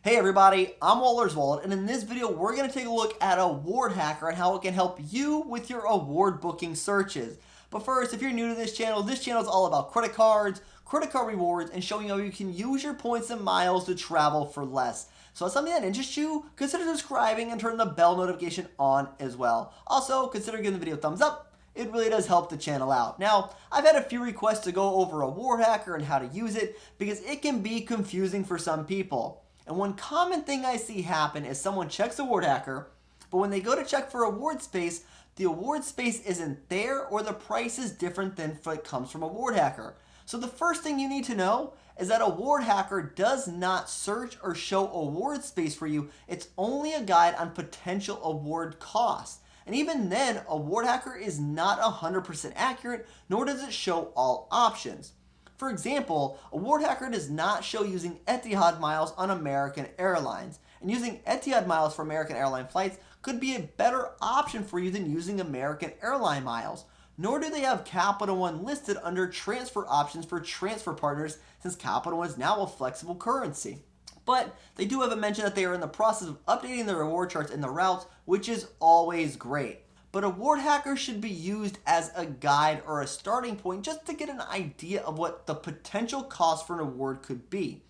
Hey everybody, I'm Waller's and in this video we're going to take a look at AwardHacker and how it can help you with your award booking searches. But first, if you're new to this channel is all about credit cards, credit card rewards, and showing you how you can use your points and miles to travel for less. So if something that interests you, consider subscribing and turn the bell notification on as well. Also, consider giving the video a thumbs up. It really does help the channel out. Now, I've had a few requests to go over AwardHacker and how to use it because it can be confusing for some people. And one common thing I see happen is someone checks AwardHacker, but when they go to check for award space, the award space isn't there or the price is different than if it comes from AwardHacker. So the first thing you need to know is that AwardHacker does not search or show award space for you. It's only a guide on potential award costs. And even then, AwardHacker is not 100% accurate, nor does it show all options. For example, AwardHacker does not show using Etihad miles on American Airlines. And using Etihad miles for American airline flights could be a better option for you than using American airline miles. Nor do they have Capital One listed under transfer options for transfer partners, since Capital One is now a flexible currency. But they do have a mention that they are in the process of updating the reward charts and the routes, which is always great. But AwardHacker should be used as a guide or a starting point just to get an idea of what the potential cost for an award could be.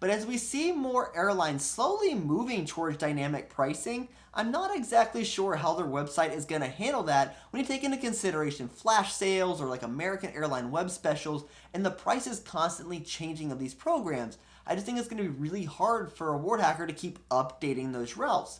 But as we see more airlines slowly moving towards dynamic pricing, I'm not exactly sure how their website is going to handle that when you take into consideration flash sales or like American airline web specials and the prices constantly changing of these programs. I just think it's going to be really hard for AwardHacker to keep updating those routes.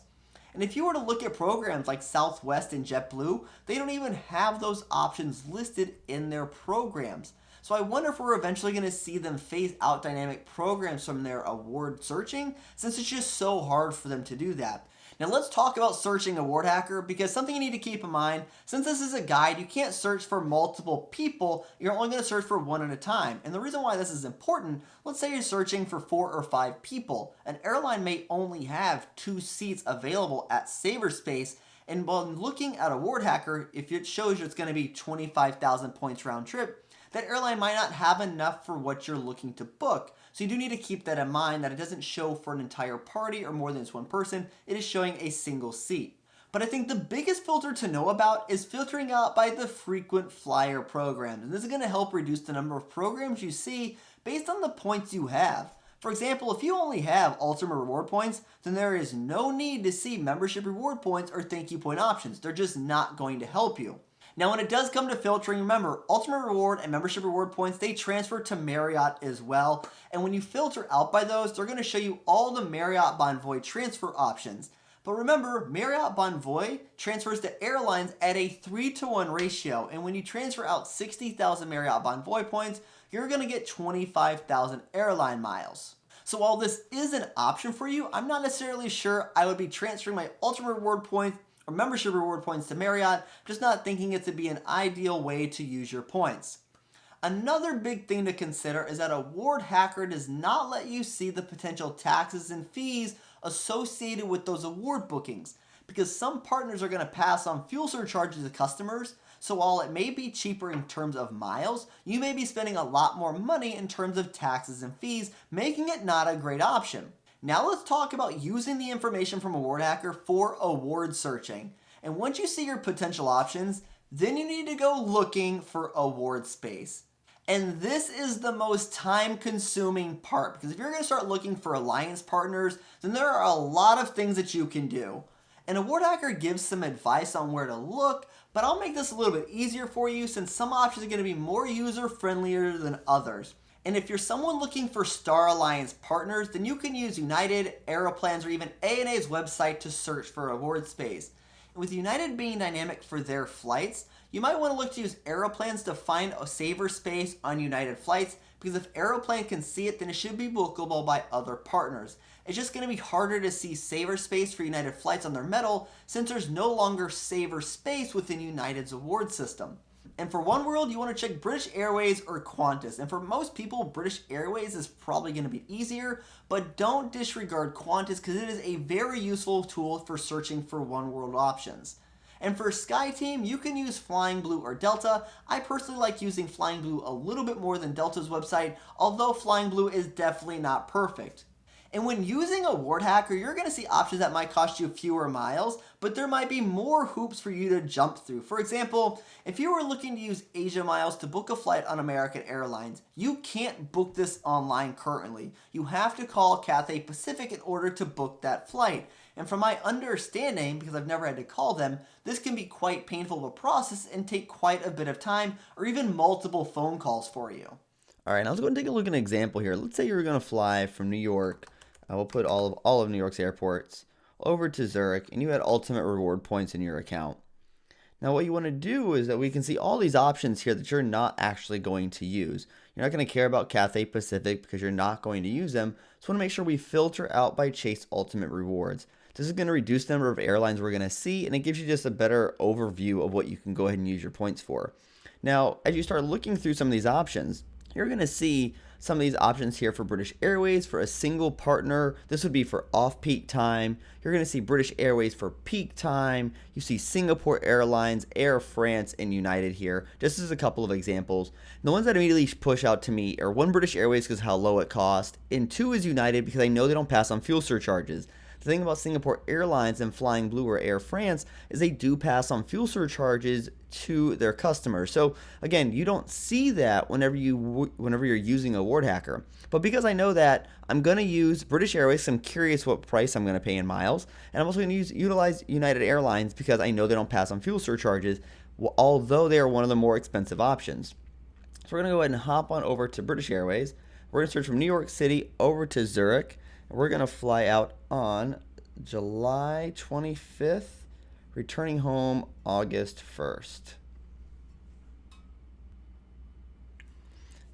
And if you were to look at programs like Southwest and JetBlue, they don't even have those options listed in their programs. So I wonder if we're eventually going to see them phase out dynamic programs from their award searching, since it's just so hard for them to do that. Now let's talk about searching AwardHacker, because something you need to keep in mind, since this is a guide, you can't search for multiple people, you're only going to search for one at a time. And the reason why this is important, let's say you're searching for 4 or 5 people. An airline may only have 2 seats available at Saver Space, and when looking at AwardHacker, if it shows you it's going to be 25,000 points round trip, that airline might not have enough for what you're looking to book. So you do need to keep that in mind, that it doesn't show for an entire party or more than just one person. It is showing a single seat. But I think the biggest filter to know about is filtering out by the frequent flyer programs. And this is going to help reduce the number of programs you see based on the points you have. For example, if you only have Ultimate Reward points, then there is no need to see Membership Reward points or Thank You point options. They're just not going to help you. Now, when it does come to filtering, remember, Ultimate Reward and Membership Reward points, they transfer to Marriott as well. And when you filter out by those, they're going to show you all the Marriott Bonvoy transfer options. But remember, Marriott Bonvoy transfers to airlines at a 3-to-1 ratio. And when you transfer out 60,000 Marriott Bonvoy points, you're going to get 25,000 airline miles. So while this is an option for you, I'm not necessarily sure I would be transferring my Ultimate Reward points or Membership Reward points to Marriott, just not thinking it to be an ideal way to use your points. Another big thing to consider is that AwardHacker does not let you see the potential taxes and fees associated with those award bookings, because some partners are going to pass on fuel surcharges to customers, so while it may be cheaper in terms of miles, you may be spending a lot more money in terms of taxes and fees, making it not a great option. Now let's talk about using the information from AwardHacker for award searching. And once you see your potential options, then you need to go looking for award space. And this is the most time-consuming part, because if you're going to start looking for alliance partners, then there are a lot of things that you can do. And AwardHacker gives some advice on where to look, but I'll make this a little bit easier for you since some options are going to be more user-friendlier than others. And if you're someone looking for Star Alliance partners, then you can use United, Aeroplanes, or even ANA's website to search for award space. And with United being dynamic for their flights, you might want to look to use Aeroplanes to find a Saver Space on United flights, because if Aeroplane can see it, then it should be bookable by other partners. It's just going to be harder to see Saver Space for United flights on their metal, since there's no longer Saver Space within United's award system. And for oneworld, you want to check British Airways or Qantas. And for most people, British Airways is probably going to be easier, but don't disregard Qantas because it is a very useful tool for searching for oneworld options. And for SkyTeam, you can use Flying Blue or Delta. I personally like using Flying Blue a little bit more than Delta's website, although Flying Blue is definitely not perfect. And when using AwardHacker, you're going to see options that might cost you fewer miles, but there might be more hoops for you to jump through. For example, if you were looking to use Asia miles to book a flight on American Airlines, you can't book this online currently. You have to call Cathay Pacific in order to book that flight. And from my understanding, because I've never had to call them, this can be quite painful of a process and take quite a bit of time or even multiple phone calls for you. All right, now let's go and take a look at an example here. Let's say you're going to fly from New York. We'll put all of New York's airports over to Zurich, and you had ultimate reward points in your account. Now, what you want to do is that we can see all these options here that you're not actually going to use. You're not going to care about Cathay Pacific because you're not going to use them. So, we want to make sure we filter out by Chase Ultimate Rewards. This is going to reduce the number of airlines we're going to see, and it gives you just a better overview of what you can go ahead and use your points for. Now, as you start looking through some of these options, you're going to see some of these options here for British Airways for a single partner. This would be for off-peak time. You're going to see British Airways for peak time. You see Singapore Airlines, Air France, and United here. Just as a couple of examples. And the ones that immediately push out to me are one, British Airways because how low it costs, and two is United because I know they don't pass on fuel surcharges. The thing about Singapore Airlines and Flying Blue or Air France is they do pass on fuel surcharges to their customers. So again, you don't see that whenever you're using AwardHacker. But because I know that, I'm going to use British Airways. I'm curious what price I'm going to pay in miles, and I'm also going to utilize United Airlines because I know they don't pass on fuel surcharges, although they are one of the more expensive options. So we're going to go ahead and hop on over to British Airways. We're going to search from New York City over to Zurich. We're going to fly out on July 25th, returning home August 1st.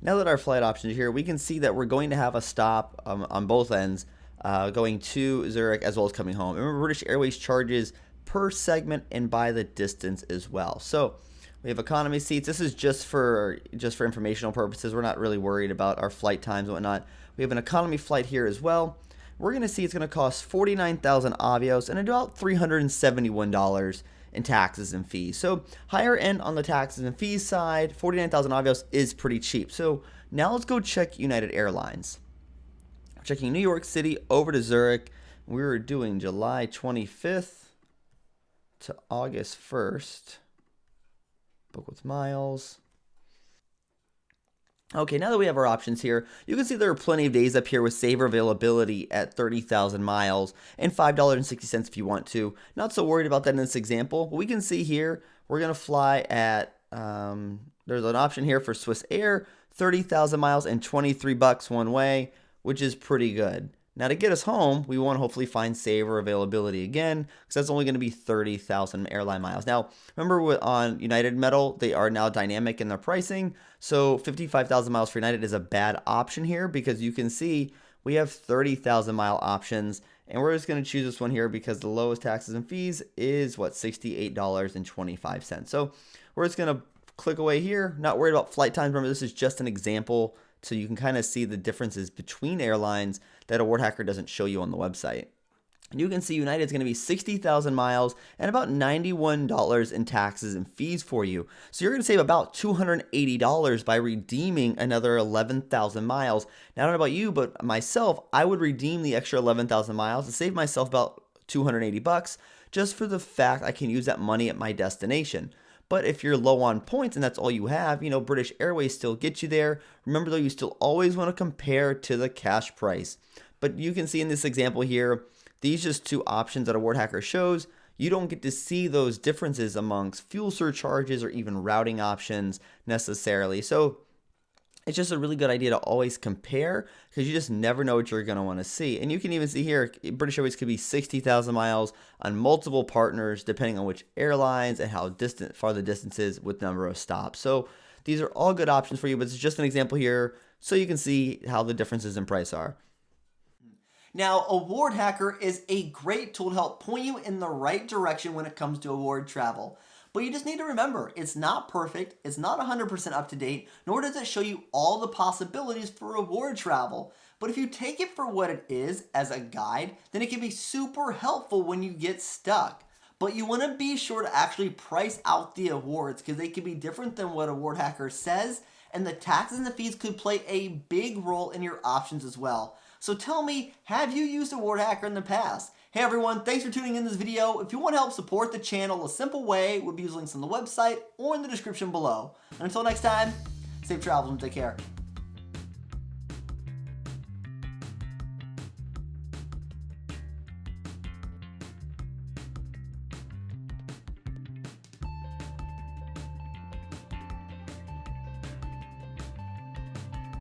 Now that our flight options are here, we can see that we're going to have a stop on both ends, going to Zurich as well as coming home. Remember, British Airways charges per segment and by the distance as well. So we have economy seats. This is just for informational purposes. We're not really worried about our flight times and whatnot. We have an economy flight here as well. We're going to see it's going to cost 49,000 avios and about $371 in taxes and fees. So higher end on the taxes and fees side, 49,000 avios is pretty cheap. So now let's go check United Airlines. Checking New York City over to Zurich. We were doing July 25th to August 1st. Book with miles. Okay, now that we have our options here, you can see there are plenty of days up here with saver availability at 30,000 miles and $5.60 if you want to. Not so worried about that in this example. But we can see here, we're going to fly at, there's an option here for Swiss Air, 30,000 miles and $23 one way, which is pretty good. Now to get us home, we want to hopefully find saver availability again, because that's only going to be 30,000 airline miles. Now, remember on United Metal, they are now dynamic in their pricing. So 55,000 miles for United is a bad option here because you can see we have 30,000 mile options. And we're just going to choose this one here because the lowest taxes and fees is $68.25. So we're just going to click away here. Not worried about flight times. Remember, this is just an example. So you can kind of see the differences between airlines that AwardHacker doesn't show you on the website. And you can see United is going to be 60,000 miles and about $91 in taxes and fees for you. So you're going to save about $280 by redeeming another 11,000 miles. Now, I don't know about you, but myself, I would redeem the extra 11,000 miles to save myself about $280 just for the fact I can use that money at my destination. But if you're low on points and that's all you have, British Airways still gets you there. Remember though, you still always want to compare to the cash price. But you can see in this example here, these just two options that AwardHacker shows, you don't get to see those differences amongst fuel surcharges or even routing options necessarily. So it's just a really good idea to always compare because you just never know what you're going to want to see. And you can even see here, British Airways could be 60,000 miles on multiple partners depending on which airlines and how far the distance is with number of stops. So these are all good options for you, but it's just an example here so you can see how the differences in price are. Now, AwardHacker is a great tool to help point you in the right direction when it comes to award travel. But you just need to remember, it's not perfect, it's not 100% up to date, nor does it show you all the possibilities for award travel. But if you take it for what it is as a guide, then it can be super helpful when you get stuck. But you want to be sure to actually price out the awards because they can be different than what AwardHacker says, and the taxes and the fees could play a big role in your options as well. So tell me, have you used AwardHacker in the past? Hey everyone, thanks for tuning in this video. If you want to help support the channel, a simple way would be using links on the website or in the description below. And until next time, safe travels and take care.